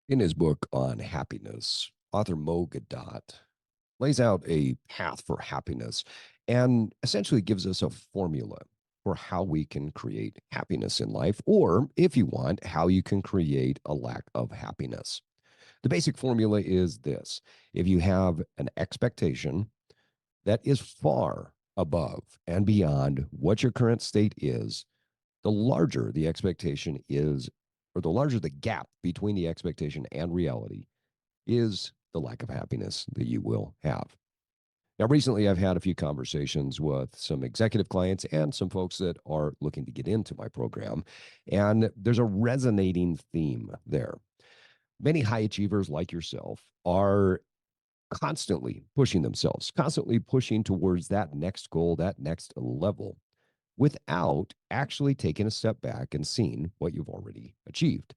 In his book on happiness, author Mo Gadot lays out a path for happiness and essentially gives us a formula for how we can create happiness in life, or if you want, how you can create a lack of happiness. The basic formula is this: if you have an expectation that is far above and beyond what your current state is, the larger the expectation is, or the larger the gap between the expectation and reality, is the lack of happiness that you will have. Now, recently, I've had a few conversations with some executive clients and some folks that are looking to get into my program. And there's a resonating theme there. Many high achievers like yourself are constantly pushing themselves, constantly pushing towards that next goal, that next level, without actually taking a step back and seeing what you've already achieved.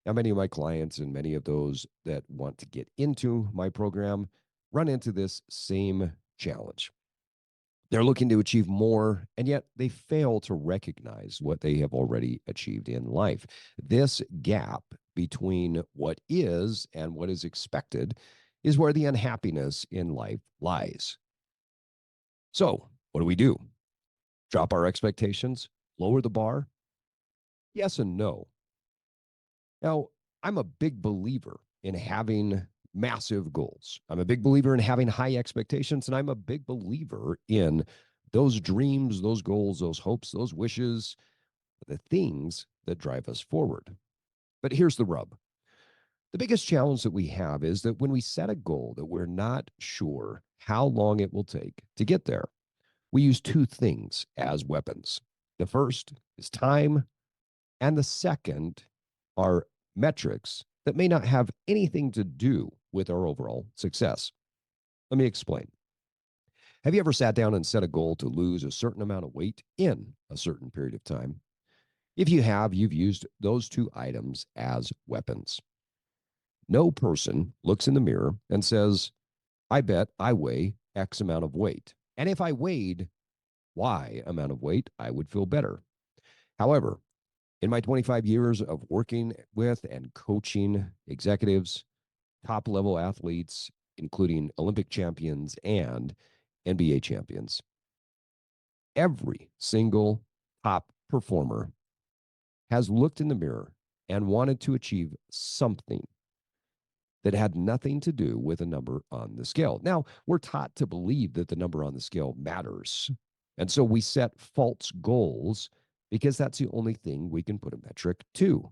Now, many of my clients and many of those that want to get into my program run into this same challenge. They're looking to achieve more, and yet they fail to recognize what they have already achieved in life. This gap between what is and what is expected is where the unhappiness in life lies. So, what do we do? Drop our expectations? Lower the bar? Yes and no. Now, I'm a big believer in having massive goals. I'm a big believer in having high expectations, and I'm a big believer in those dreams, those goals, those hopes, those wishes, the things that drive us forward. But here's the rub. The biggest challenge that we have is that when we set a goal that we're not sure how long it will take to get there, we use two things as weapons. The first is time, and the second are metrics that may not have anything to do with our overall success. Let me explain. Have you ever sat down and set a goal to lose a certain amount of weight in a certain period of time? If you have, you've used those two items as weapons. No person looks in the mirror and says, I bet I weigh X amount of weight. And if I weighed Y amount of weight, I would feel better. However, in my 25 years of working with and coaching executives, top level athletes, including Olympic champions and NBA champions, every single top performer has looked in the mirror and wanted to achieve something that had nothing to do with a number on the scale. Now, we're taught to believe that the number on the scale matters. And so we set false goals because that's the only thing we can put a metric to.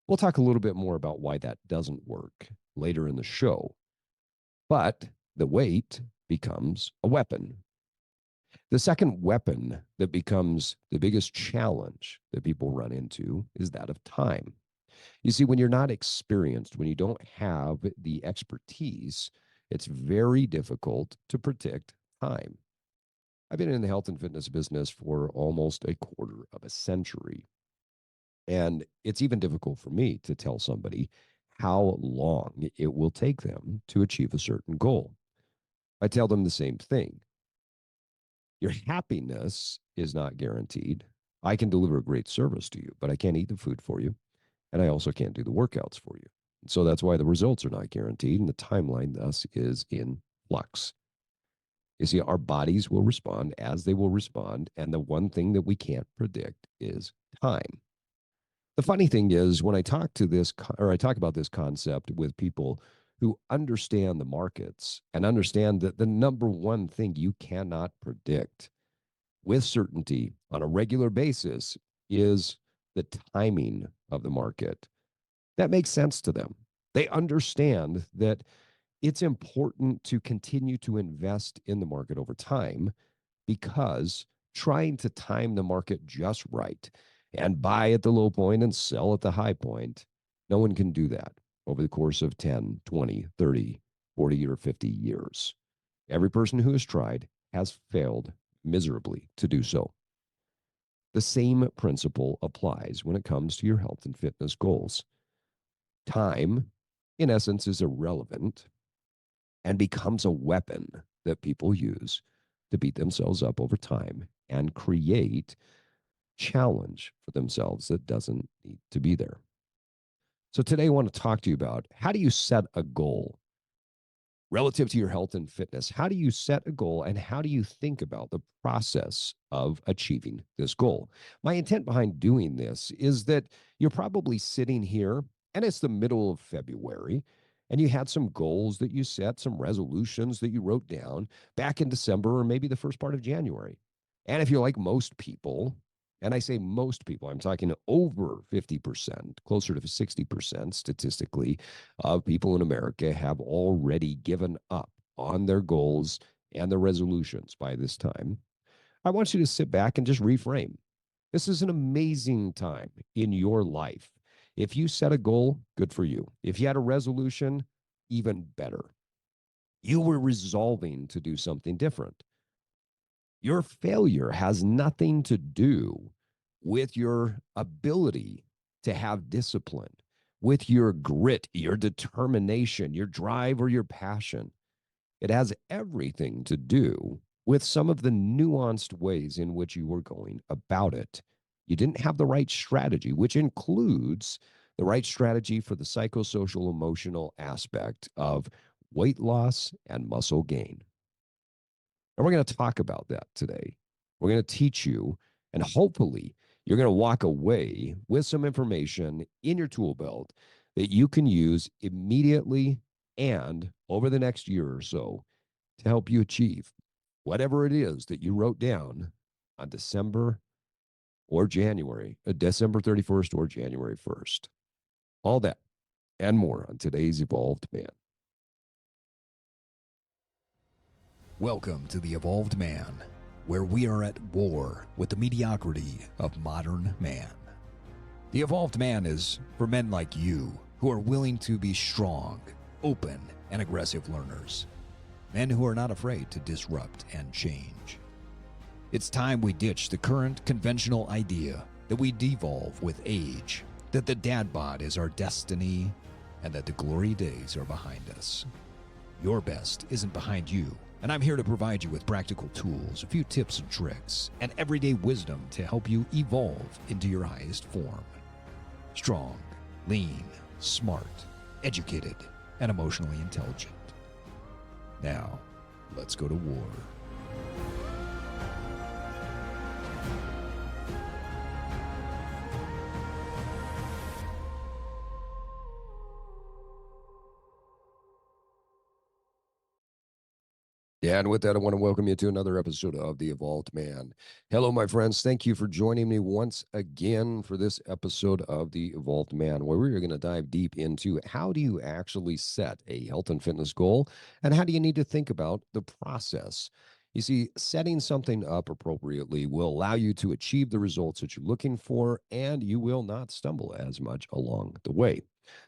We'll talk a little bit more about why that doesn't work later in the show. But the weight becomes a weapon. The second weapon that becomes the biggest challenge that people run into is that of time. You see, when you're not experienced, when you don't have the expertise, it's very difficult to predict time. I've been in the health and fitness business for almost a quarter of a century. And it's even difficult for me to tell somebody how long it will take them to achieve a certain goal. I tell them the same thing. Your happiness is not guaranteed. I can deliver a great service to you, but I can't eat the food for you. And I also can't do the workouts for you. So that's why the results are not guaranteed. And the timeline, thus, is in flux. You see, our bodies will respond as they will respond. And the one thing that we can't predict is time. The funny thing is, when I talk to this, or I talk about this concept with people who understand the markets and understand that the number one thing you cannot predict with certainty on a regular basis is the timing of the market. That makes sense to them. They understand that it's important to continue to invest in the market over time because trying to time the market just right and buy at the low point and sell at the high point, no one can do that over the course of 10, 20, 30, 40, or 50 years. Every person who has tried has failed miserably to do so. The same principle applies when it comes to your health and fitness goals. Time, in essence, is irrelevant and becomes a weapon that people use to beat themselves up over time and create challenge for themselves that doesn't need to be there. So today I want to talk to you about how do you set a goal relative to your health and fitness? How do you set a goal and how do you think about the process of achieving this goal? My intent behind doing this is that you're probably sitting here and it's the middle of February and you had some goals that you set, some resolutions that you wrote down back in December or maybe the first part of January. And if you're like most people, and I say most people, I'm talking over 50%, closer to 60% statistically, of people in America have already given up on their goals and their resolutions by this time. I want you to sit back and just reframe. This is an amazing time in your life. If you set a goal, good for you. If you had a resolution, even better. You were resolving to do something different. Your failure has nothing to do with your ability to have discipline, with your grit, your determination, your drive, or your passion. It has everything to do with some of the nuanced ways in which you were going about it. You didn't have the right strategy, which includes the right strategy for the psychosocial emotional aspect of weight loss and muscle gain. And we're going to talk about that today. We're going to teach you, and hopefully, you're going to walk away with some information in your tool belt that you can use immediately and over the next year or so to help you achieve whatever it is that you wrote down on December or January, December 31st or January 1st. All that and more on today's Evolved Man. Welcome to the Evolved Man, where we are at war with the mediocrity of modern man. The Evolved Man is for men like you who are willing to be strong, open, and aggressive learners. Men who are not afraid to disrupt and change. It's time we ditch the current conventional idea that we devolve with age, that the dad bod is our destiny, and that the glory days are behind us. Your best isn't behind you. And I'm here to provide you with practical tools, a few tips and tricks, and everyday wisdom to help you evolve into your highest form. Strong, lean, smart, educated, and emotionally intelligent. Now, let's go to war. Yeah, and with that, I want to welcome you to another episode of The Evolved Man. Hello, my friends. Thank you for joining me once again for this episode of The Evolved Man, where we're going to dive deep into how do you actually set a health and fitness goal, and how do you need to think about the process. You see, setting something up appropriately will allow you to achieve the results that you're looking for, and you will not stumble as much along the way.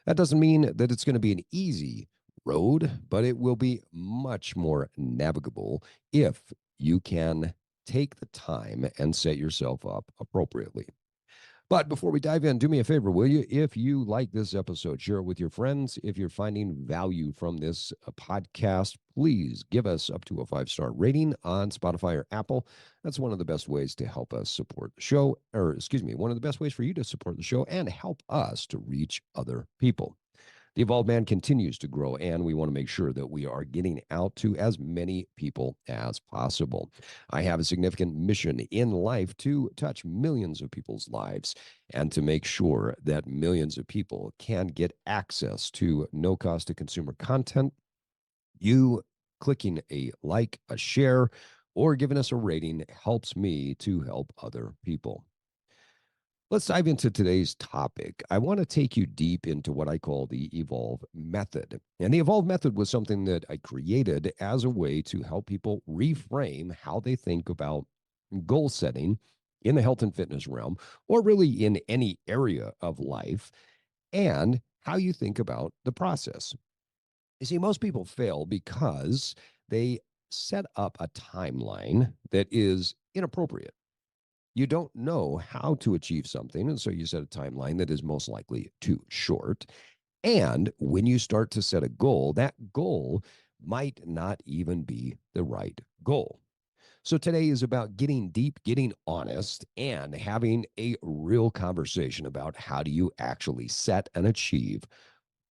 That doesn't mean that it's going to be an easy road, but it will be much more navigable if you can take the time and set yourself up appropriately. But before we dive in, do me a favor, will you? If you like this episode, share it with your friends. If you're finding value from this podcast, please give us up to a 5-star rating on Spotify or Apple. That's one of the best ways to help us support the show, one of the best ways for you to support the show and help us to reach other people. The Evolved Man continues to grow, and we want to make sure that we are getting out to as many people as possible. I have a significant mission in life to touch millions of people's lives and to make sure that millions of people can get access to no-cost-to-consumer content. You clicking a like, a share, or giving us a rating helps me to help other people. Let's dive into today's topic. I want to take you deep into what I call the Evolve method. And the Evolve method was something that I created as a way to help people reframe how they think about goal setting in the health and fitness realm, or really in any area of life, and how you think about the process. You see, most people fail because they set up a timeline that is inappropriate. You don't know how to achieve something, and so you set a timeline that is most likely too short. And when you start to set a goal, that goal might not even be the right goal. So today is about getting deep, getting honest, and having a real conversation about how do you actually set and achieve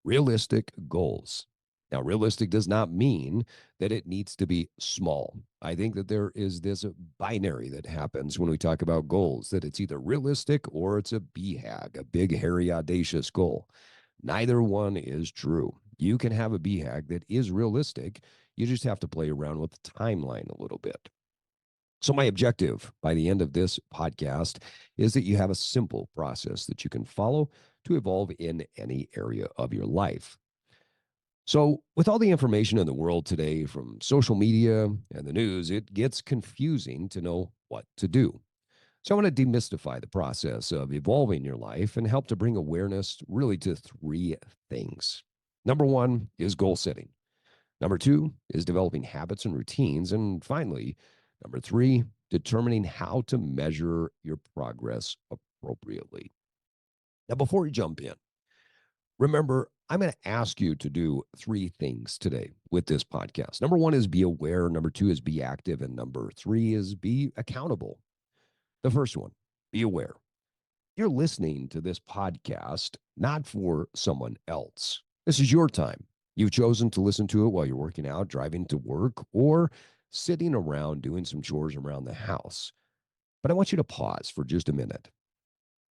realistic goals. Now, realistic does not mean that it needs to be small. I think that there is this binary that happens when we talk about goals, that it's either realistic or it's a BHAG, a big, hairy, audacious goal. Neither one is true. You can have a BHAG that is realistic. You just have to play around with the timeline a little bit. So, my objective by the end of this podcast is that you have a simple process that you can follow to evolve in any area of your life. So, with all the information in the world today from social media and the news, it gets confusing to know what to do. So, I want to demystify the process of evolving your life and help to bring awareness really to three things. Number one is goal setting. Number two is developing habits and routines. And finally, number three, determining how to measure your progress appropriately. Now, before we jump in, remember, I'm going to ask you to do three things today with this podcast. Number one is be aware. Number two is be active. And number three is be accountable. The first one, be aware. You're listening to this podcast not for someone else. This is your time. You've chosen to listen to it while you're working out, driving to work, or sitting around doing some chores around the house. But I want you to pause for just a minute.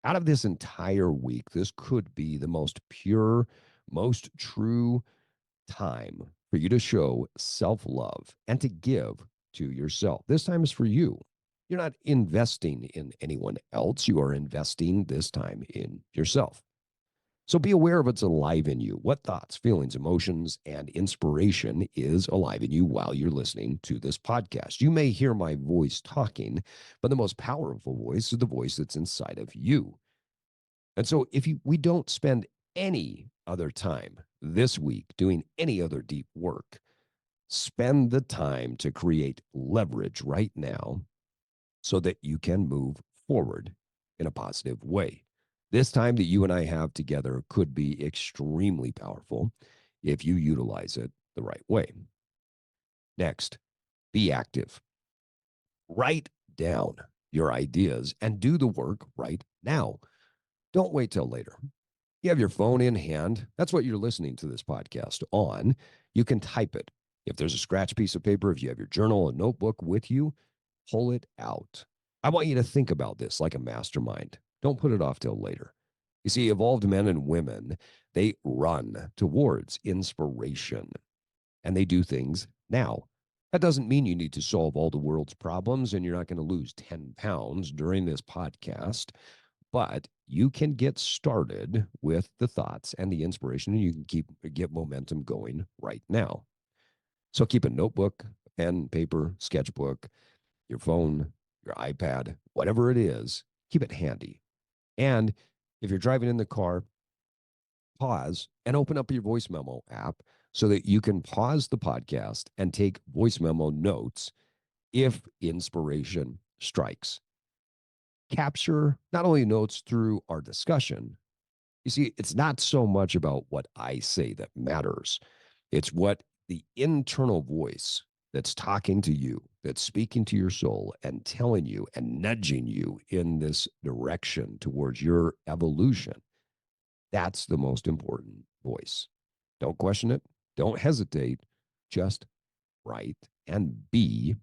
Out of this entire week, this could be the most pure, most true time for you to show self love and to give to yourself. This time is for you. You're not investing in anyone else. You are investing this time in yourself. So be aware of what's alive in you. What thoughts, feelings, emotions, and inspiration is alive in you while you're listening to this podcast. You may hear my voice talking, but the most powerful voice is the voice that's inside of you. And so if we don't spend any other time this week doing any other deep work, spend the time to create leverage right now so that you can move forward in a positive way. This time that you and I have together could be extremely powerful if you utilize it the right way. Next, be active. Write down your ideas and do the work right now. Don't wait till later. You have your phone in hand. That's what you're listening to this podcast on. You can type it. If there's a scratch piece of paper, if you have your journal, a notebook with you, pull it out. I want you to think about this like a mastermind. Don't put it off till later. You see, evolved men and women, they run towards inspiration and they do things now. That doesn't mean you need to solve all the world's problems and you're not going to lose 10 pounds during this podcast, but you can get started with the thoughts and the inspiration and you can get momentum going right now. So keep a notebook, pen, paper, sketchbook, your phone, your iPad, whatever it is, keep it handy. And if you're driving in the car, pause and open up your voice memo app so that you can pause the podcast and take voice memo notes if inspiration strikes. Capture not only notes through our discussion. You see, it's not so much about what I say that matters. It's what the internal voice that's talking to you, that's speaking to your soul and telling you and nudging you in this direction towards your evolution. That's the most important voice. Don't question it. Don't hesitate. Just write and be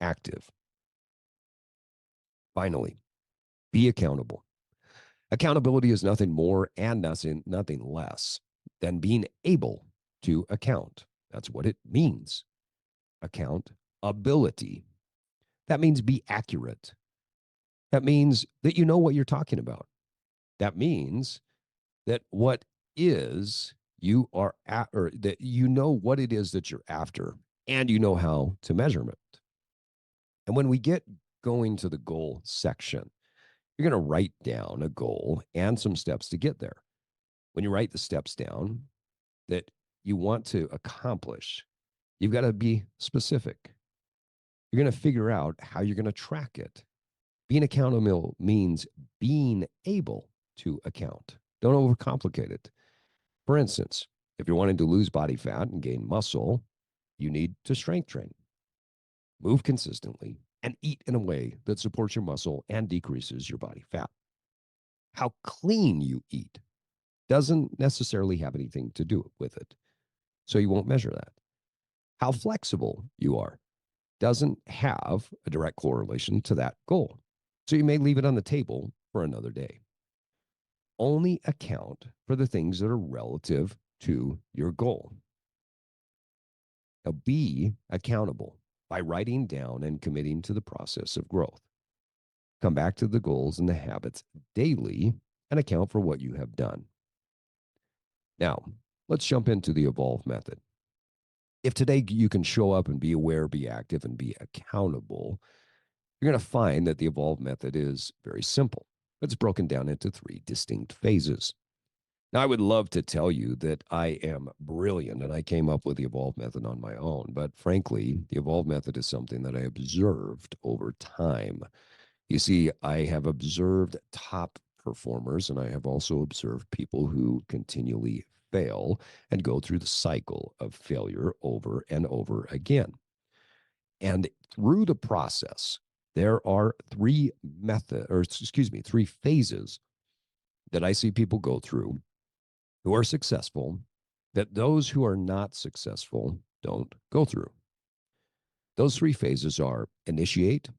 active. Finally, be accountable. Accountability is nothing more and nothing less than being able to account. That's what it means. Accountability. That means be accurate. That means that you know what you're talking about. That means that what is you are at, or that you know what it is that you're after and you know how to measure it. And when we get going to the goal section, you're going to write down a goal and some steps to get there. When you write the steps down that you want to accomplish, you've got to be specific. You're going to figure out how you're going to track it. Being accountable means being able to account. Don't overcomplicate it. For instance, if you're wanting to lose body fat and gain muscle, you need to strength train. Move consistently, and eat in a way that supports your muscle and decreases your body fat. How clean you eat doesn't necessarily have anything to do with it, so you won't measure that. How flexible you are doesn't have a direct correlation to that goal, so you may leave it on the table for another day. Only account for the things that are relative to your goal. Now, be accountable by writing down and committing to the process of growth. Come back to the goals and the habits daily and account for what you have done. Now, let's jump into the evolve method. If today you can show up and be aware, be active, and be accountable, you're going to find that the evolve method is very simple. It's broken down into three distinct phases. Now, I would love to tell you that I am brilliant and I came up with the evolve method on my own, but frankly, the evolve method is something that I observed over time. You see, I have observed top performers and I have also observed people who continually fail and go through the cycle of failure over and over again. And through the process, there are three phases that I see people go through who are successful that those who are not successful don't go through. Those three phases are initiate,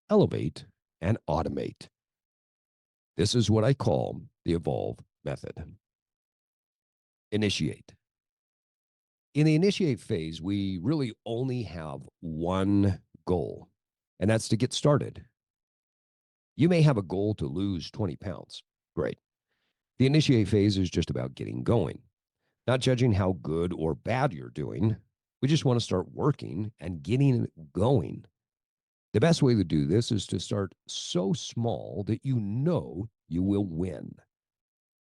elevate, and automate. This is what I call the evolve method. Initiate. In the initiate phase, we really only have one goal, and that's to get started. You may have a goal to lose 20 pounds. Great. The initiate phase is just about getting going, not judging how good or bad you're doing. We just want to start working and getting it going. The best way to do this is to start so small that you know you will win.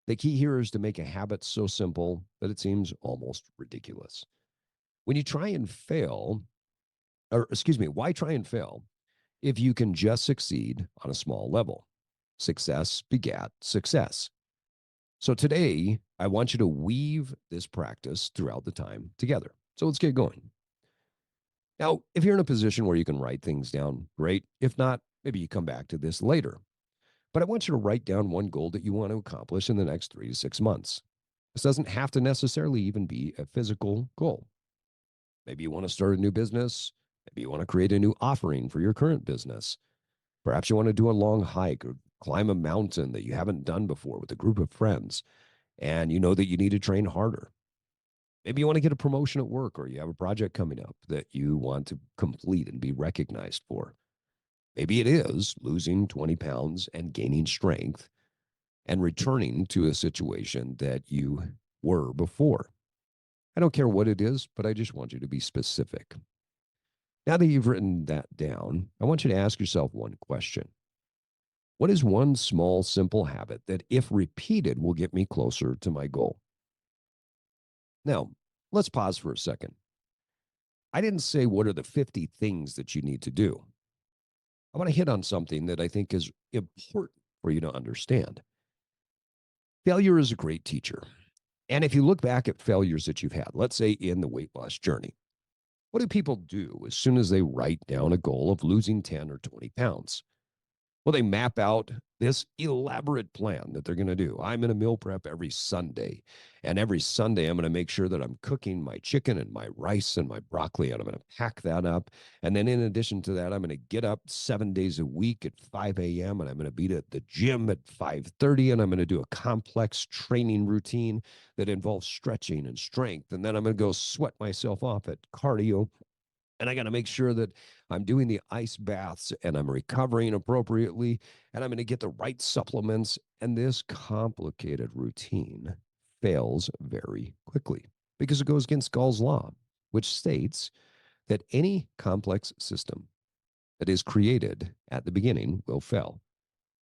The key here is to make a habit so simple that it seems almost ridiculous. When you try and fail, or excuse me, why try and fail if you can just succeed on a small level? Success begat success. So today, I want you to weave this practice throughout the time together. So let's get going. Now, if you're in a position where you can write things down, great. If not, maybe you come back to this later. But I want you to write down one goal that you want to accomplish in the next 3 to 6 months. This doesn't have to necessarily even be a physical goal. Maybe you want to start a new business. Maybe you want to create a new offering for your current business. Perhaps you want to do a long hike or climb a mountain that you haven't done before with a group of friends, and you know that you need to train harder. Maybe you want to get a promotion at work, or you have a project coming up that you want to complete and be recognized for. Maybe it is losing 20 pounds and gaining strength and returning to a situation that you were before. I don't care what it is, but I just want you to be specific. Now that you've written that down, I want you to ask yourself one question. What is one small, simple habit that, if repeated, will get me closer to my goal? Now, let's pause for a second. I didn't say what are the 50 things that you need to do. I want to hit on something that I think is important for you to understand. Failure is a great teacher. And if you look back at failures that you've had, let's say in the weight loss journey, what do people do as soon as they write down a goal of losing 10 or 20 pounds? Well, they map out this elaborate plan that they're going to do. I'm going to meal prep every Sunday. And every Sunday, I'm going to make sure that I'm cooking my chicken and my rice and my broccoli, and I'm going to pack that up. And then in addition to that, I'm going to get up 7 days a week at 5 a.m. and I'm going to be at the gym at 5:30. And I'm going to do a complex training routine that involves stretching and strength. And then I'm going to go sweat myself off at cardio. And I got to make sure that I'm doing the ice baths and I'm recovering appropriately and I'm going to get the right supplements. And this complicated routine fails very quickly because it goes against Gall's law, which states that any complex system that is created at the beginning will fail,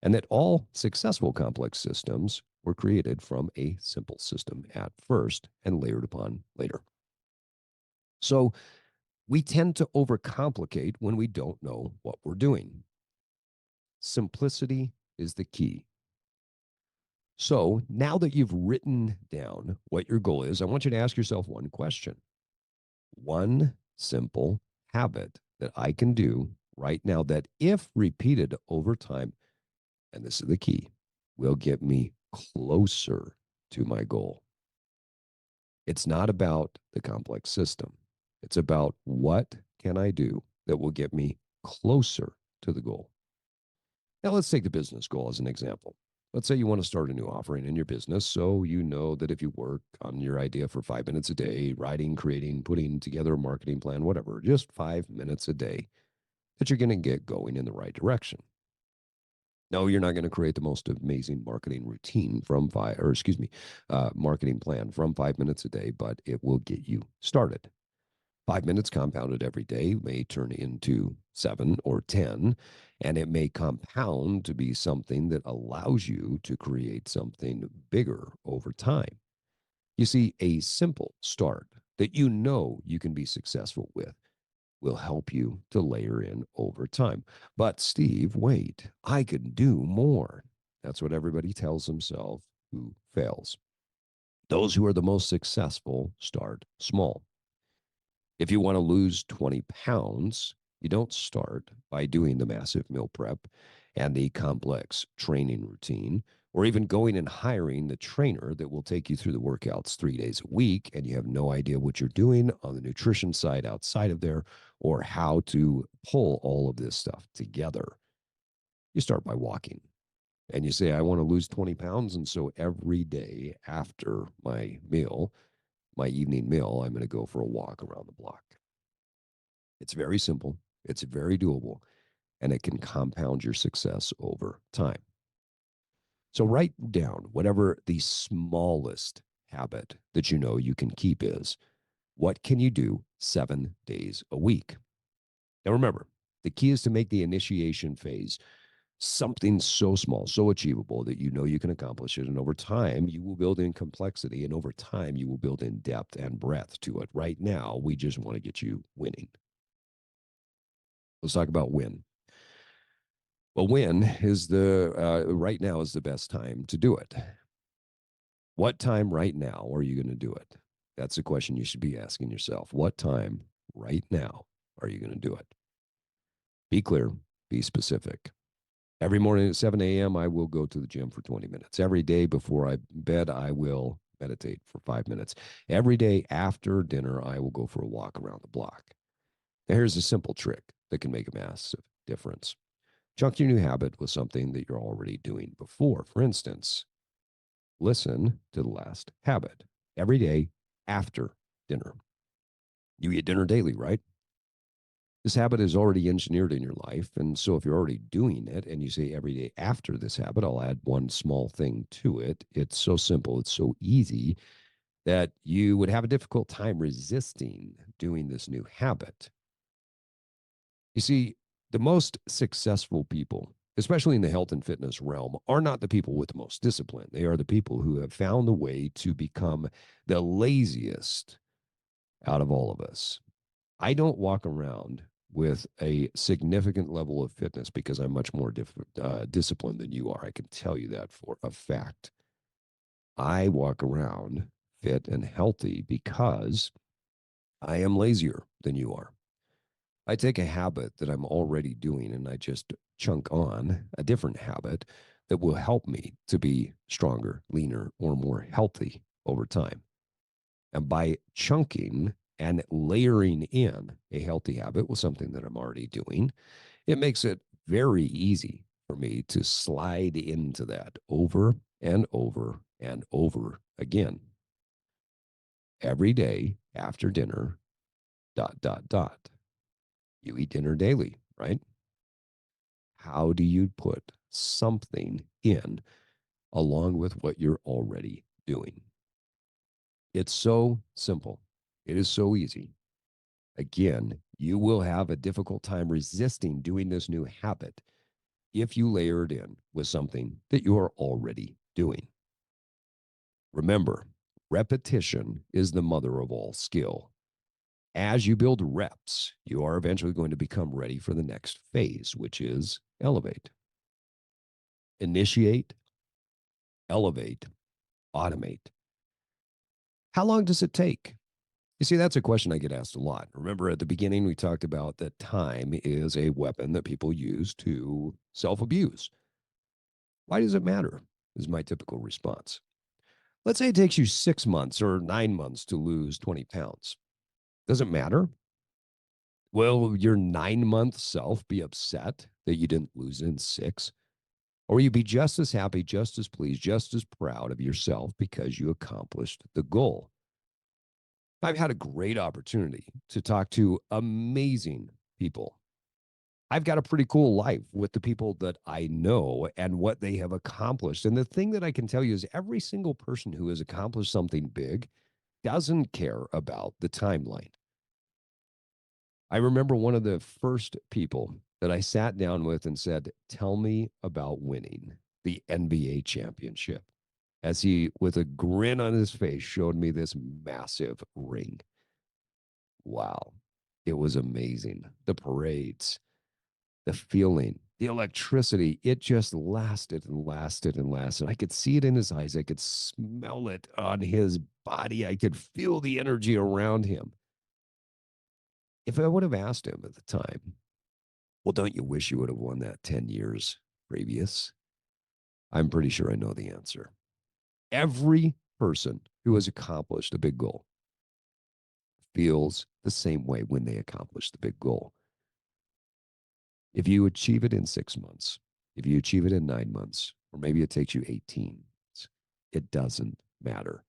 and that all successful complex systems were created from a simple system at first and layered upon later. So, we tend to overcomplicate when we don't know what we're doing. Simplicity is the key. So now that you've written down what your goal is, I want you to ask yourself one question. One simple habit that I can do right now that, if repeated over time, and this is the key, will get me closer to my goal. It's not about the complex system. It's about what can I do that will get me closer to the goal. Now, let's take the business goal as an example. Let's say you want to start a new offering in your business. So you know that if you work on your idea for 5 minutes a day, writing, creating, putting together a marketing plan, whatever, just 5 minutes a day, that you're going to get going in the right direction. No, you're not going to create the most amazing marketing routine from five, or excuse me, marketing plan from 5 minutes a day, but it will get you started. 5 minutes compounded every day may turn into 7 or 10, and it may compound to be something that allows you to create something bigger over time. You see, a simple start that you know you can be successful with will help you to layer in over time. But Steve, wait, I can do more. That's what everybody tells himself who fails. Those who are the most successful start small. If you want to lose 20 pounds, you don't start by doing the massive meal prep and the complex training routine, or even going and hiring the trainer that will take you through the workouts 3 days a week, and you have no idea what you're doing on the nutrition side outside of there or how to pull all of this stuff together. You start by walking and you say, I want to lose 20 pounds. And so every day after my meal, my evening meal, I'm going to go for a walk around the block. It's very simple, it's very doable, and it can compound your success over time. So write down whatever the smallest habit that you know you can keep is. What can you do 7 days a week? Now remember, the key is to make the initiation phase something so small, so achievable that you know you can accomplish it. And over time, you will build in complexity. And over time, you will build in depth and breadth to it. Right now, we just want to get you winning. Let's talk about win. Well, when is right now is the best time to do it. What time right now are you going to do it? That's the question you should be asking yourself. What time right now are you going to do it? Be clear, be specific. Every morning at 7 a.m., I will go to the gym for 20 minutes. Every day before I bed, I will meditate for 5 minutes. Every day after dinner, I will go for a walk around the block. Now, here's a simple trick that can make a massive difference. Chunk your new habit with something that you're already doing before. For instance, listen to the last habit every day after dinner. You eat dinner daily, right? This habit is already engineered in your life. And so if you're already doing it and you say every day after this habit, I'll add one small thing to it. It's so simple, it's so easy that you would have a difficult time resisting doing this new habit. You see, the most successful people, especially in the health and fitness realm, are not the people with the most discipline. They are the people who have found the way to become the laziest out of all of us. I don't walk around with a significant level of fitness because I'm much more disciplined than you are. I can tell you that for a fact. I walk around fit and healthy because I am lazier than you are. I take a habit that I'm already doing and I just chunk on a different habit that will help me to be stronger, leaner, or more healthy over time. And by chunking and layering in a healthy habit with something that I'm already doing, it makes it very easy for me to slide into that over and over and over again. Every day after dinner, dot, dot, dot. You eat dinner daily, right? How do you put something in along with what you're already doing? It's so simple. It is so easy. Again, you will have a difficult time resisting doing this new habit if you layer it in with something that you are already doing. Remember, repetition is the mother of all skill. As you build reps, you are eventually going to become ready for the next phase, which is elevate. Initiate, elevate, automate. How long does it take? You see, that's a question I get asked a lot. Remember at the beginning, we talked about that time is a weapon that people use to self abuse. Why does it matter? Is my typical response. Let's say it takes you 6 months or 9 months to lose 20 pounds. Does it matter? Will your 9 month self be upset that you didn't lose it in six? Or will you be just as happy, just as pleased, just as proud of yourself because you accomplished the goal? I've had a great opportunity to talk to amazing people. I've got a pretty cool life with the people that I know and what they have accomplished. And the thing that I can tell you is every single person who has accomplished something big doesn't care about the timeline. I remember one of the first people that I sat down with and said, "Tell me about winning the NBA championship." As he, with a grin on his face, showed me this massive ring. Wow. It was amazing. The parades, the feeling, the electricity, it just lasted and lasted and lasted. I could see it in his eyes. I could smell it on his body. I could feel the energy around him. If I would have asked him at the time, well, don't you wish you would have won that 10 years previous? I'm pretty sure I know the answer. Every person who has accomplished a big goal feels the same way when they accomplish the big goal. If you achieve it in 6 months, if you achieve it in 9 months, or maybe it takes you 18 months, it doesn't matter.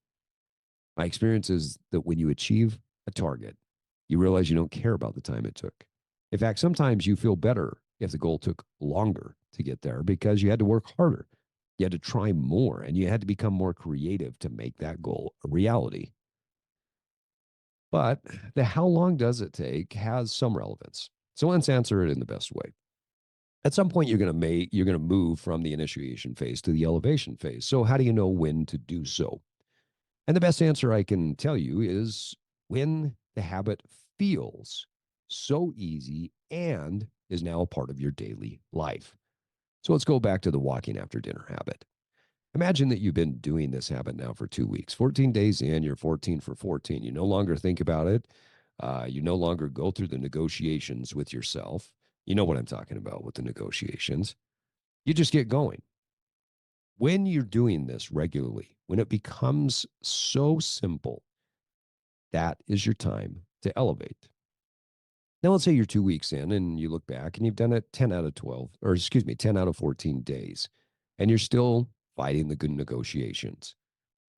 My experience is that when you achieve a target, you realize you don't care about the time it took. In fact, sometimes you feel better if the goal took longer to get there because you had to work harder. You had to try more and you had to become more creative to make that goal a reality. But the how long does it take has some relevance. So let's answer it in the best way. At some point you're going to move from the initiation phase to the elevation phase. So how do you know when to do so? And the best answer I can tell you is when the habit feels so easy and is now a part of your daily life. So let's go back to the walking after dinner habit. Imagine that you've been doing this habit now for 2 weeks, 14 days in, you're 14 for 14. You no longer think about it. You no longer go through the negotiations with yourself. You know what I'm talking about with the negotiations. You just get going. When you're doing this regularly, when it becomes so simple, that is your time to elevate. Now, let's say you're 2 weeks in and you look back and you've done it 10 out of 12, or excuse me, 10 out of 14 days, and you're still fighting the good negotiations.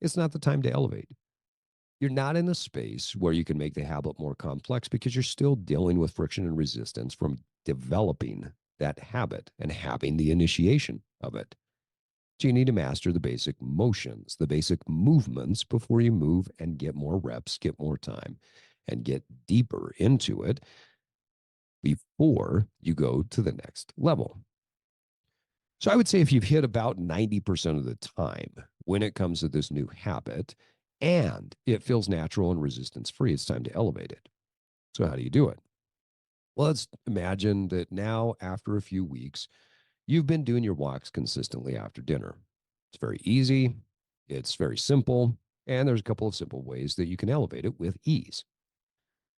It's not the time to elevate. You're not in a space where you can make the habit more complex because you're still dealing with friction and resistance from developing that habit and having the initiation of it. So you need to master the basic motions, the basic movements before you move and get more reps, get more time, and get deeper into it before you go to the next level. So I would say if you've hit about 90% of the time when it comes to this new habit and it feels natural and resistance free, it's time to elevate it. So, how do you do it? Well, let's imagine that now, after a few weeks, you've been doing your walks consistently after dinner. It's very easy, it's very simple, and there's a couple of simple ways that you can elevate it with ease.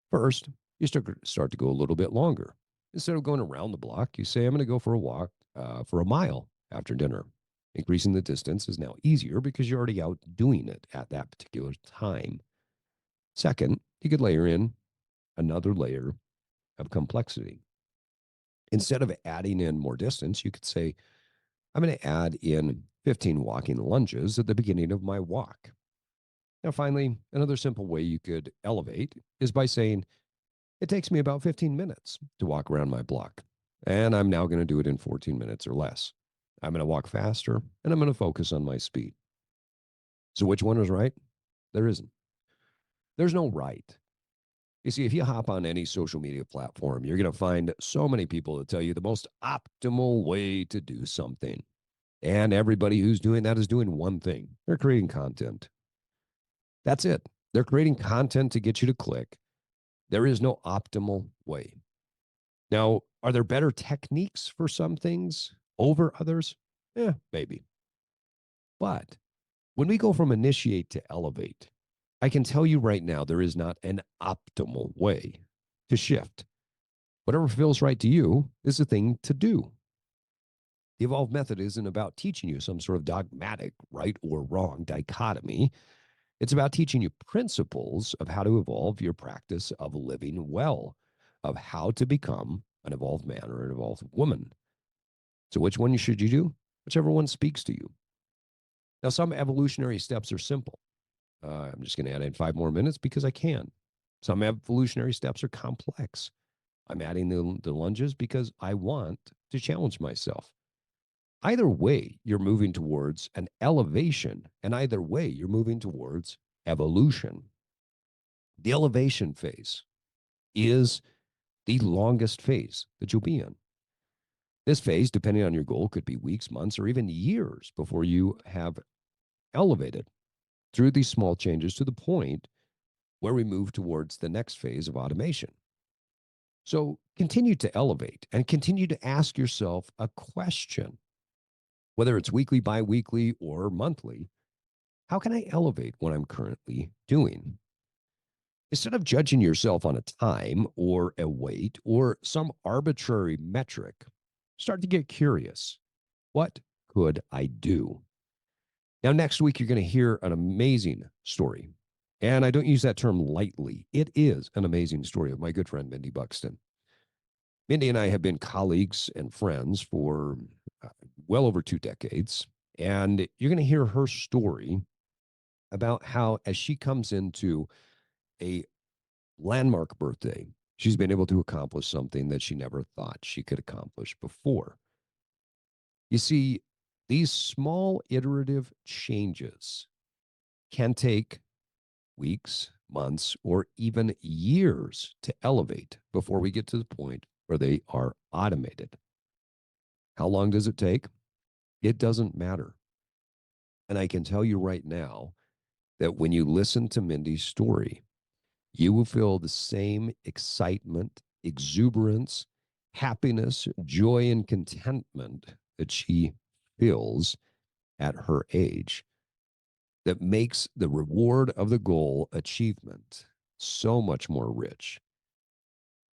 First, you start to go a little bit longer. Instead of going around the block, you say, I'm going to go for a walk for a mile after dinner. Increasing the distance is now easier because you're already out doing it at that particular time. Second, you could layer in another layer of complexity. Instead of adding in more distance, you could say, I'm going to add in 15 walking lunges at the beginning of my walk. Now, finally, another simple way you could elevate is by saying, it takes me about 15 minutes to walk around my block, and I'm now going to do it in 14 minutes or less. I'm going to walk faster, and I'm going to focus on my speed. So, which one is right? There isn't. There's no right. You see, if you hop on any social media platform, you're going to find so many people that tell you the most optimal way to do something. And everybody who's doing that is doing one thing, they're creating content. That's it. They're creating content to get you to click. There is no optimal way. Now, are there better techniques for some things over others? Yeah, maybe. But when we go from initiate to elevate, I can tell you right now, there is not an optimal way to shift. Whatever feels right to you is the thing to do. The evolved method isn't about teaching you some sort of dogmatic right or wrong dichotomy. It's about teaching you principles of how to evolve your practice of living well, of how to become an evolved man or an evolved woman. So, which one should you do? Whichever one speaks to you. Now, some evolutionary steps are simple. I'm just going to add in 5 more minutes because I can. Some evolutionary steps are complex. I'm adding the lunges because I want to challenge myself. Either way, you're moving towards an elevation, and either way, you're moving towards evolution. The elevation phase is the longest phase that you'll be in. This phase, depending on your goal, could be weeks, months, or even years before you have elevated through these small changes to the point where we move towards the next phase of automation. So continue to elevate and continue to ask yourself a question, whether it's weekly, bi weekly, or monthly. How can I elevate what I'm currently doing? Instead of judging yourself on a time or a weight or some arbitrary metric, start to get curious. What could I do? Now, next week, you're going to hear an amazing story. And I don't use that term lightly. It is an amazing story of my good friend, Mindy Buxton. Mindy and I have been colleagues and friends for uh, well over 2 decades. And you're going to hear her story about how, as she comes into a landmark birthday, she's been able to accomplish something that she never thought she could accomplish before. You see, these small iterative changes can take weeks, months, or even years to elevate before we get to the point where they are automated. How long does it take? It doesn't matter. And I can tell you right now that when you listen to Mindy's story, you will feel the same excitement, exuberance, happiness, joy, and contentment that she feels at her age that makes the reward of the goal achievement so much more rich.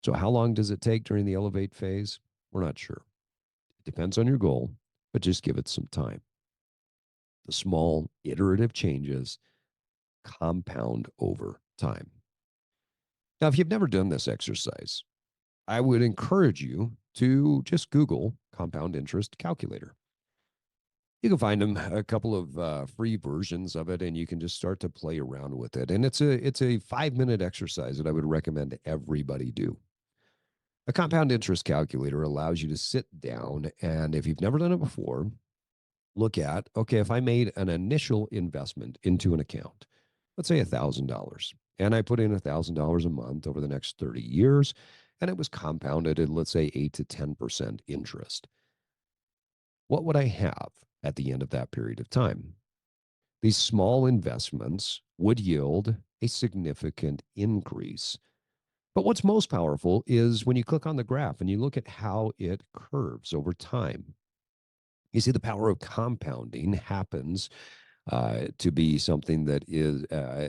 So, how long does it take during the elevate phase? We're not sure. It depends on your goal, but just give it some time. The small iterative changes compound over time. Now, if you've never done this exercise, I would encourage you to just Google compound interest calculator. You can find them a couple of free versions of it, and you can just start to play around with it. And it's a 5 minute exercise that I would recommend everybody do. A compound interest calculator allows you to sit down and, if you've never done it before, look at, okay, if I made an initial investment into an account, let's say $1,000, and I put in $1,000 a month over the next 30 years, and it was compounded at, let's say, 8 to 10% interest. What would I have at the end of that period of time? These small investments would yield a significant increase. But what's most powerful is when you click on the graph and you look at how it curves over time. You see, the power of compounding happens to be something that is,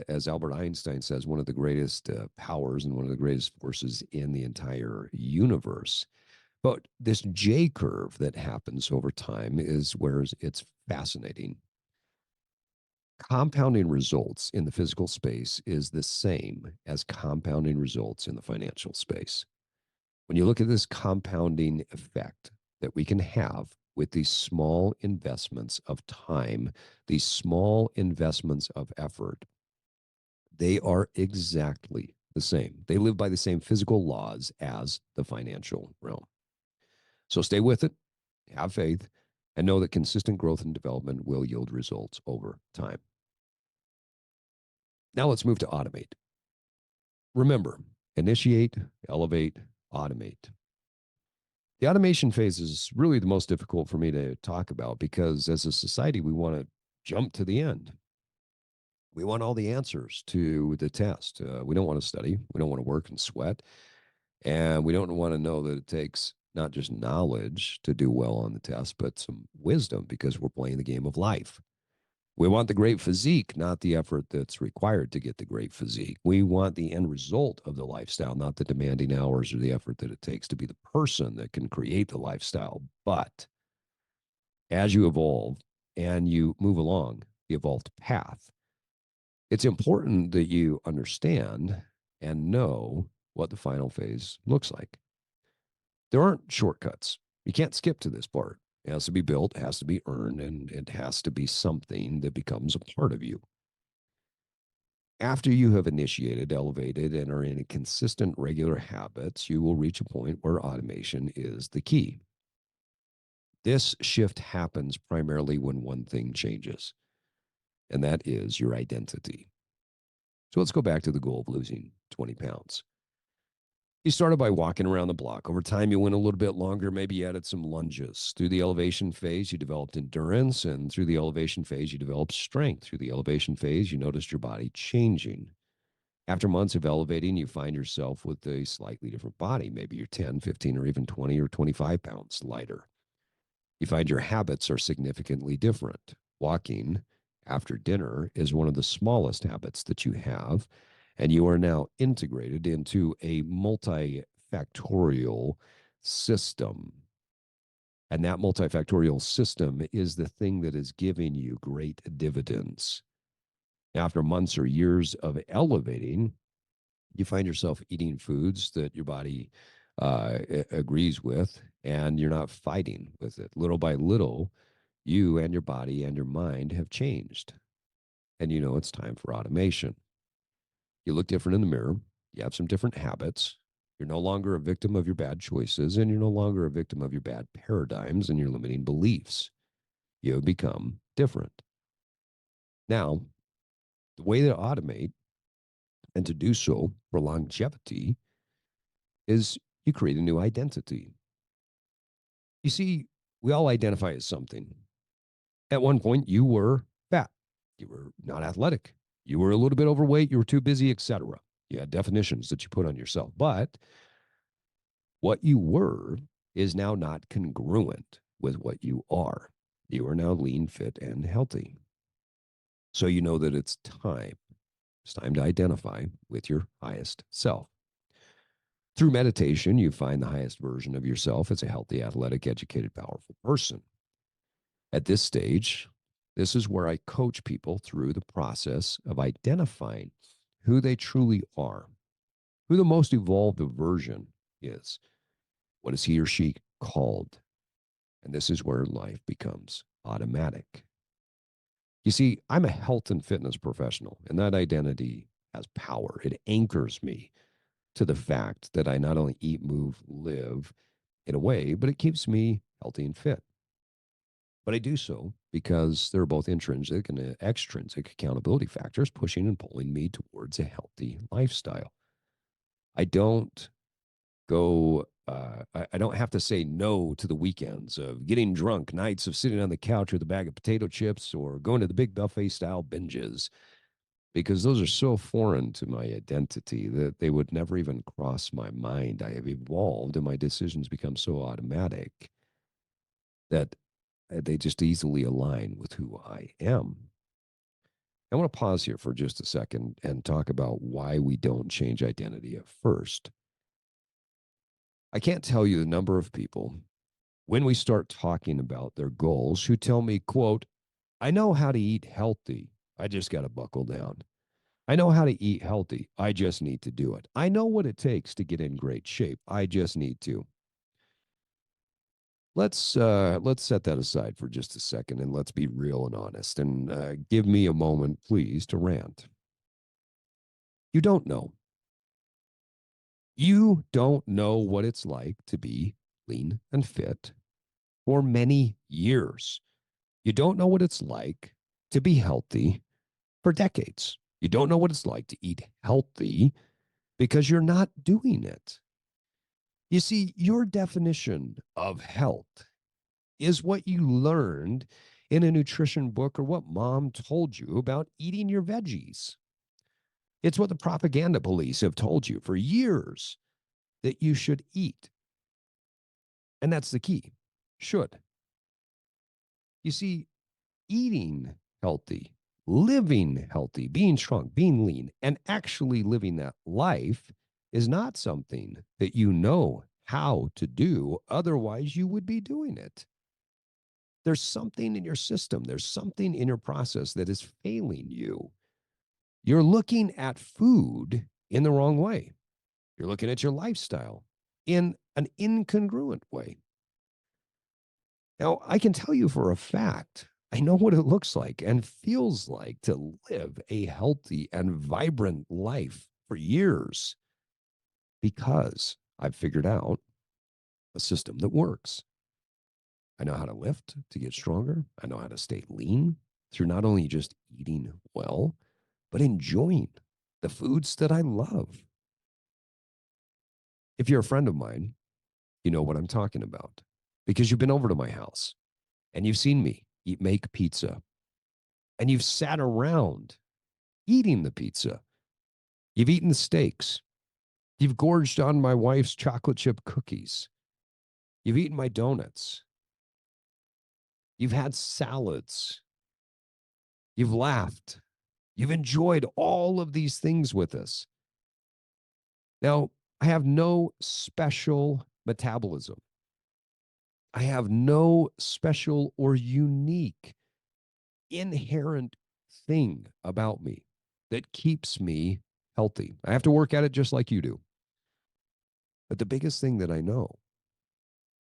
as Albert Einstein says, one of the greatest powers and one of the greatest forces in the entire universe. But this J curve that happens over time is where it's fascinating. Compounding results in the physical space is the same as compounding results in the financial space. When you look at this compounding effect that we can have with these small investments of time, these small investments of effort, they are exactly the same. They live by the same physical laws as the financial realm. So stay with it, have faith, and know that consistent growth and development will yield results over time. Now let's move to automate. Remember, initiate, elevate, automate. The automation phase is really the most difficult for me to talk about because as a society, we want to jump to the end. We want all the answers to the test. We don't want to study. We don't want to work and sweat. And we don't want to know that it takes not just knowledge to do well on the test, but some wisdom because we're playing the game of life. We want the great physique, not the effort that's required to get the great physique. We want the end result of the lifestyle, not the demanding hours or the effort that it takes to be the person that can create the lifestyle. But as you evolve and you move along the evolved path, it's important that you understand and know what the final phase looks like. There aren't shortcuts. You can't skip to this part. It has to be built, it has to be earned, and it has to be something that becomes a part of you. After you have initiated, elevated, and are in consistent, regular habits, you will reach a point where automation is the key. This shift happens primarily when one thing changes, and that is your identity. So let's go back to the goal of losing 20 pounds. You started by walking around the block. Over time, you went a little bit longer. Maybe you added some lunges. Through the elevation phase, you developed endurance. And through the elevation phase, you developed strength. Through the elevation phase, you noticed your body changing. After months of elevating, you find yourself with a slightly different body. Maybe you're 10, 15, or even 20 or 25 pounds lighter. You find your habits are significantly different. Walking after dinner is one of the smallest habits that you have, and you are now integrated into a multifactorial system. And that multifactorial system is the thing that is giving you great dividends. After months or years of elevating, you find yourself eating foods that your body agrees with, and you're not fighting with it. Little by little, you and your body and your mind have changed. And you know it's time for automation. You look different in the mirror. You have some different habits. You're no longer a victim of your bad choices, and you're no longer a victim of your bad paradigms and your limiting beliefs. You have become different. Now, the way to automate and to do so for longevity is you create a new identity. You see, we all identify as something. At one point, you were fat, you were not athletic, you were a little bit overweight, you were too busy, etc. You had definitions that you put on yourself. But what you were is now not congruent with what you are. You are now lean, fit, and healthy. So you know that it's time. It's time to identify with your highest self. Through meditation, you find the highest version of yourself as a healthy, athletic, educated, powerful person. At this stage, this is where I coach people through the process of identifying who they truly are, who the most evolved version is. What is he or she called? And this is where life becomes automatic. You see, I'm a health and fitness professional, and that identity has power. It anchors me to the fact that I not only eat, move, live in a way, but it keeps me healthy and fit. But I do so because there are both intrinsic and extrinsic accountability factors pushing and pulling me towards a healthy lifestyle. I don't I don't have to say no to the weekends of getting drunk, nights of sitting on the couch with a bag of potato chips or going to the big buffet style binges, because those are so foreign to my identity that they would never even cross my mind. I have evolved and my decisions become so automatic that they just easily align with who I am. I want to pause here for just a second and talk about why we don't change identity at first. I can't tell you the number of people when we start talking about their goals who tell me, quote, I know how to eat healthy. I just got to buckle down. I know how to eat healthy. I just need to do it. I know what it takes to get in great shape. I just need to. Let's set that aside for just a second and let's be real and honest and give me a moment, please, to rant. You don't know. You don't know what it's like to be lean and fit for many years. You don't know what it's like to be healthy for decades. You don't know what it's like to eat healthy because you're not doing it. You see, your definition of health is what you learned in a nutrition book or what mom told you about eating your veggies. It's what the propaganda police have told you for years that you should eat. And that's the key. Should. You see, eating healthy, living healthy, being strong, being lean, and actually living that life is not something that you know how to do. Otherwise, you would be doing it. There's something in your system, there's something in your process that is failing you. You're looking at food in the wrong way. You're looking at your lifestyle in an incongruent way. Now, I can tell you for a fact, I know what it looks like and feels like to live a healthy and vibrant life for years because I've figured out a system that works. I know how to lift to get stronger. I know how to stay lean through not only just eating well, but enjoying the foods that I love. If you're a friend of mine, you know what I'm talking about because you've been over to my house and you've seen me make pizza and you've sat around eating the pizza. You've eaten the steaks. You've gorged on my wife's chocolate chip cookies. You've eaten my donuts. You've had salads. You've laughed. You've enjoyed all of these things with us. Now, I have no special metabolism. I have no special or unique inherent thing about me that keeps me healthy. I have to work at it just like you do. But the biggest thing that I know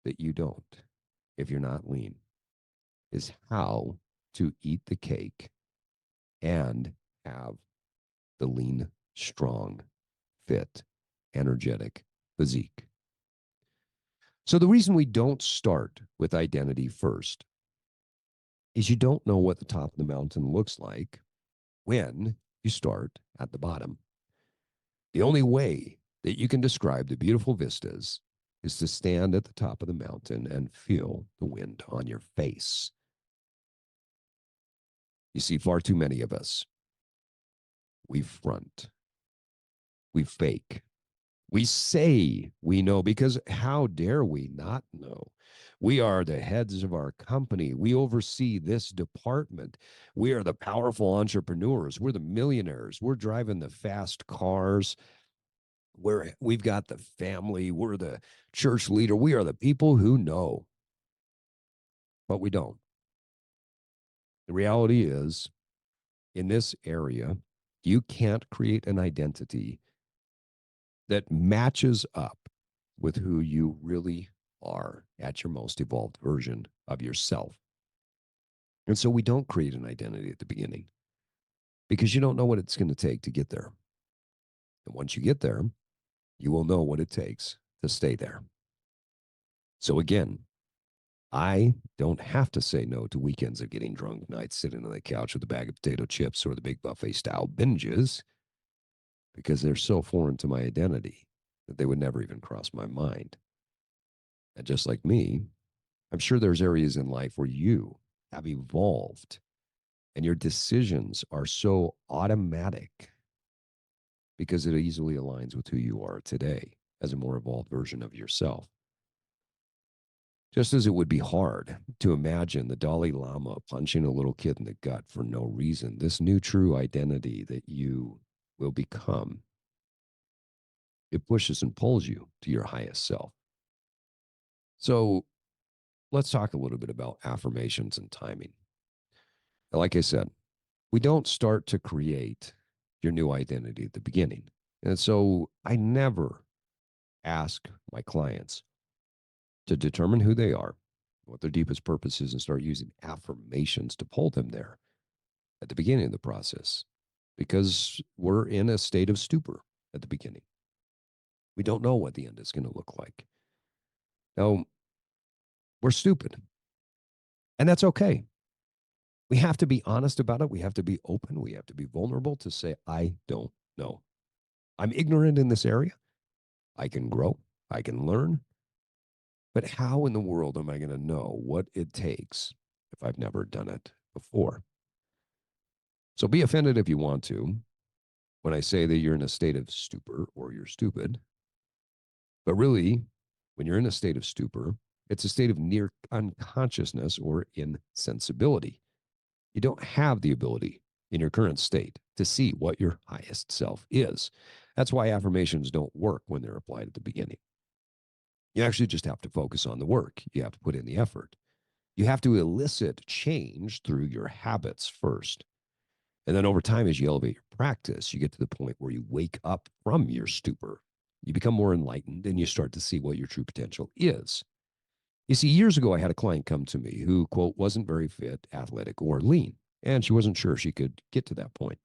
that you don't, if you're not lean, is how to eat the cake and have the lean, strong, fit, energetic physique. So the reason we don't start with identity first is you don't know what the top of the mountain looks like when you start at the bottom. The only way that you can describe the beautiful vistas is to stand at the top of the mountain and feel the wind on your face. You see, far too many of us, we front, we fake, we say we know because how dare we not know? We are the heads of our company. We oversee this department. We are the powerful entrepreneurs. We're the millionaires. We're driving the fast cars. We've got the family. We're the church leader. We are the people who know, but we don't. The reality is, in this area, you can't create an identity that matches up with who you really are at your most evolved version of yourself. And so we don't create an identity at the beginning because you don't know what it's going to take to get there. And once you get there, you will know what it takes to stay there. So again, I don't have to say no to weekends of getting drunk, nights sitting on the couch with a bag of potato chips or the big buffet style binges because they're so foreign to my identity that they would never even cross my mind. And just like me, I'm sure there's areas in life where you have evolved and your decisions are so automatic because it easily aligns with who you are today as a more evolved version of yourself. Just as it would be hard to imagine the Dalai Lama punching a little kid in the gut for no reason, this new true identity that you will become, it pushes and pulls you to your highest self. So let's talk a little bit about affirmations and timing. Like I said, we don't start to create your new identity at the beginning. And so I never ask my clients to determine who they are, what their deepest purpose is, and start using affirmations to pull them there at the beginning of the process because we're in a state of stupor at the beginning. We don't know what the end is going to look like. Now, we're stupid, and that's okay. We have to be honest about it. We have to be open. We have to be vulnerable to say, I don't know. I'm ignorant in this area. I can grow. I can learn. But how in the world am I going to know what it takes if I've never done it before? So be offended if you want to when I say that you're in a state of stupor or you're stupid. But really, when you're in a state of stupor, it's a state of near unconsciousness or insensibility. You don't have the ability in your current state to see what your highest self is. That's why affirmations don't work when they're applied at the beginning. You actually just have to focus on the work. You have to put in the effort. You have to elicit change through your habits first. And then over time, as you elevate your practice, you get to the point where you wake up from your stupor. You become more enlightened and you start to see what your true potential is. You see, years ago, I had a client come to me who, quote, wasn't very fit, athletic, or lean. And she wasn't sure she could get to that point.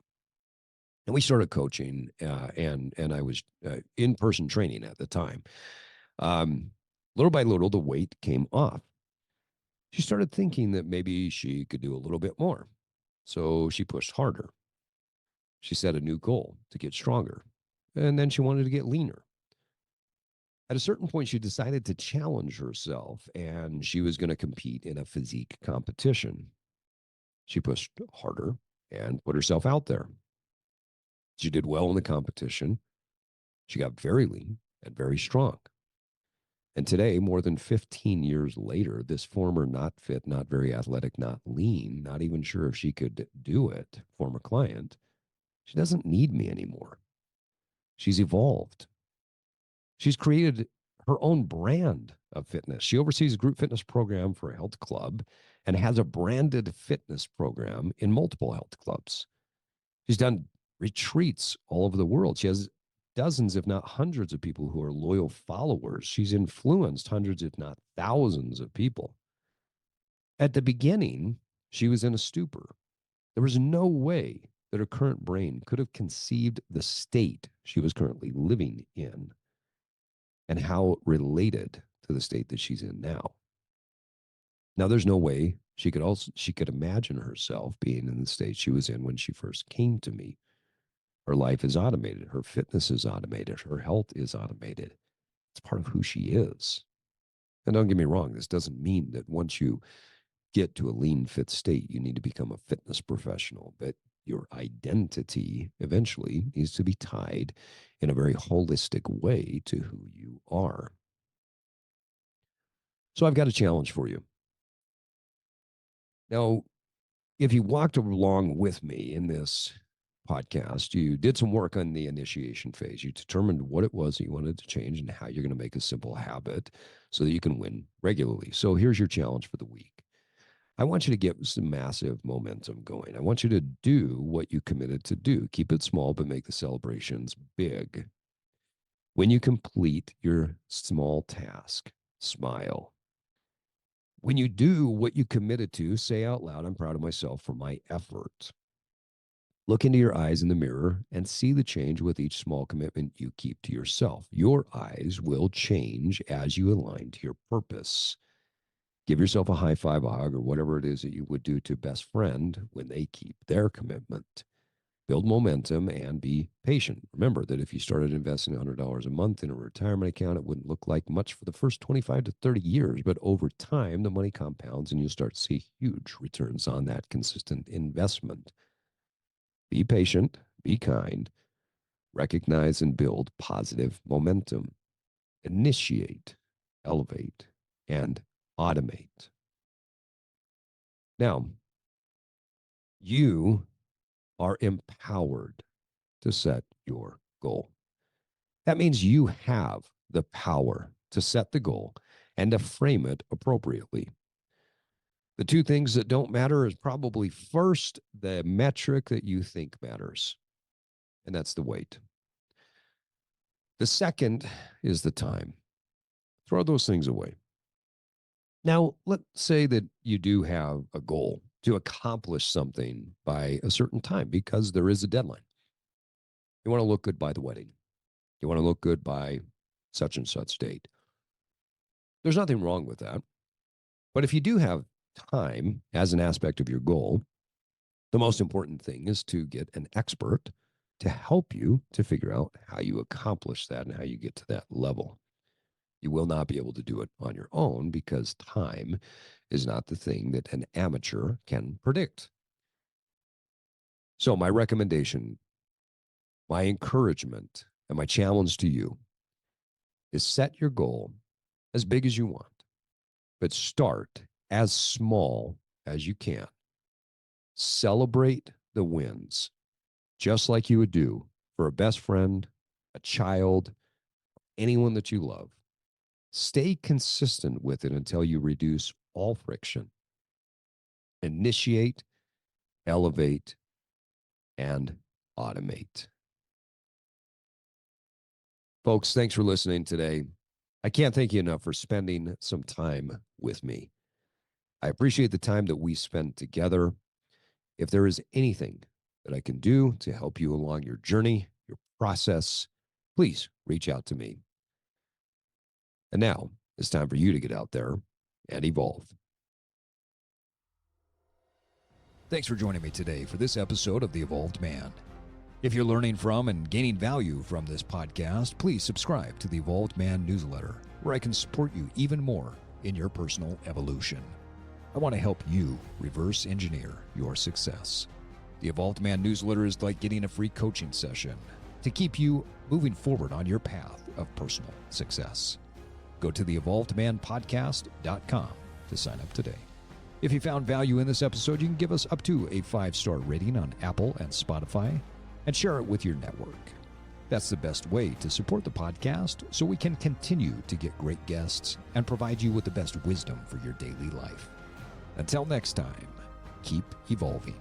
And we started coaching, and I was in person training at the time. Little by little, the weight came off. She started thinking that maybe she could do a little bit more. So she pushed harder. She set a new goal to get stronger. And then she wanted to get leaner. At a certain point, she decided to challenge herself and she was going to compete in a physique competition. She pushed harder and put herself out there. She did well in the competition. She got very lean and very strong. And today, more than 15 years later, this former not fit, not very athletic, not lean, not even sure if she could do it, former client, she doesn't need me anymore. She's evolved. She's created her own brand of fitness. She oversees a group fitness program for a health club and has a branded fitness program in multiple health clubs. She's done retreats all over the world. She has dozens, if not hundreds, of people who are loyal followers. She's influenced hundreds, if not thousands, of people. At the beginning, she was in a stupor. There was no way that her current brain could have conceived the state she was currently living in and how it related to the state that she's in now. Now, there's no way she could imagine herself being in the state she was in when she first came to me. Her life is automated. Her fitness is automated. Her health is automated. It's part of who she is. And don't get me wrong, this doesn't mean that once you get to a lean, fit state, you need to become a fitness professional. But your identity eventually needs to be tied in a very holistic way to who you are. So I've got a challenge for you. Now, if you walked along with me in this podcast, you did some work on the initiation phase. You determined what it was that you wanted to change and how you're going to make a simple habit so that you can win regularly. So here's your challenge for the week. I want you to get some massive momentum going. I want you to do what you committed to do. Keep it small, but make the celebrations big. When you complete your small task, smile. When you do what you committed to, say out loud, I'm proud of myself for my effort. Look into your eyes in the mirror and see the change with each small commitment you keep to yourself. Your eyes will change as you align to your purpose. Give yourself a high five, a hug, or whatever it is that you would do to best friend when they keep their commitment. Build momentum and be patient. Remember that if you started investing $100 a month in a retirement account, it wouldn't look like much for the first 25 to 30 years, but over time, the money compounds and you'll start to see huge returns on that consistent investment. Be patient, be kind, recognize and build positive momentum, initiate, elevate, and automate. Now, you are empowered to set your goal. That means you have the power to set the goal and to frame it appropriately. The two things that don't matter is probably first the metric that you think matters, and that's the weight. The second is the time. Throw those things away. Now, let's say that you do have a goal to accomplish something by a certain time because there is a deadline. You want to look good by the wedding. You want to look good by such and such date. There's nothing wrong with that. But if you do have time as an aspect of your goal, the most important thing is to get an expert to help you to figure out how you accomplish that and how you get to that level. You will not be able to do it on your own because time is not the thing that an amateur can predict. So, my recommendation, my encouragement, and my challenge to you is set your goal as big as you want, but start as small as you can. Celebrate the wins, just like you would do for a best friend, a child, anyone that you love. Stay consistent with it until you reduce all friction. Initiate, elevate, and automate. Folks, thanks for listening today. I can't thank you enough for spending some time with me. I appreciate the time that we spend together. If there is anything that I can do to help you along your journey, your process, please reach out to me. And now it's time for you to get out there and evolve. Thanks for joining me today for this episode of The Evolved Man. If you're learning from and gaining value from this podcast, please subscribe to the Evolved Man newsletter, where I can support you even more in your personal evolution. I want to help you reverse engineer your success. The Evolved Man newsletter is like getting a free coaching session to keep you moving forward on your path of personal success. Go to theevolvedmanpodcast.com to sign up today. If you found value in this episode, you can give us up to a 5-star rating on Apple and Spotify and share it with your network. That's the best way to support the podcast so we can continue to get great guests and provide you with the best wisdom for your daily life. Until next time, keep evolving.